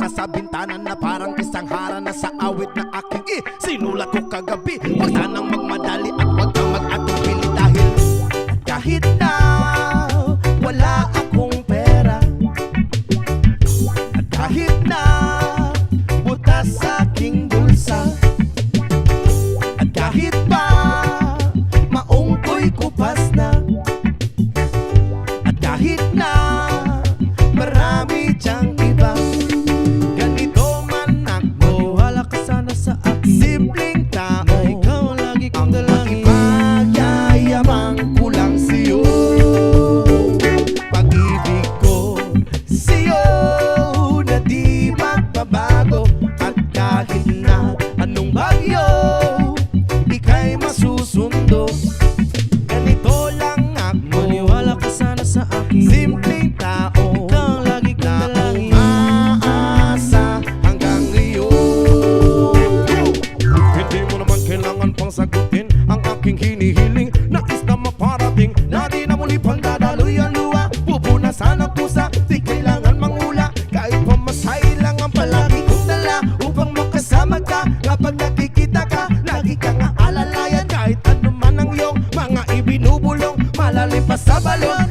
ka sa bintana na parang isang hara na sa awit na aking sinulat ko kagabi. Huwag sanang magmadali at huwag kang mag-atubili dahil kahit na wala akong pera, at kahit na butas sa aking bulsa, at kahit pa maong ko'y kupas na, at kahit na marami diyang iba, ganito man ako, wala ka sana sa akin. simpleng tao, Na ikaw ang lagi kong dalangin. ipagyayabang ko lang sa'yo. Pag-ibig ko sa'yo na di magbabago, at kahit na anong bagyo ika'y masusundo. Ganito lang ako, Maniwala ka sana sa akin. simpleng tao, Ikaw ang lagi kong na dalangin. umaasa hanggang ngayon. Hindi mo naman kailangan pang sagutin ang aking hinihiling. Nais na maparating na di na muli pang dadaloy ang luha. Pupunasan ang pusa, di kailangan mangula. Kahit pamasahe lang ang palagi kong dala upang makasama ka. Kapag nakikita ka, lagi kang aalalayan. Kahit ano man ang iyong mga ibinubulong, malalim pa sa balon,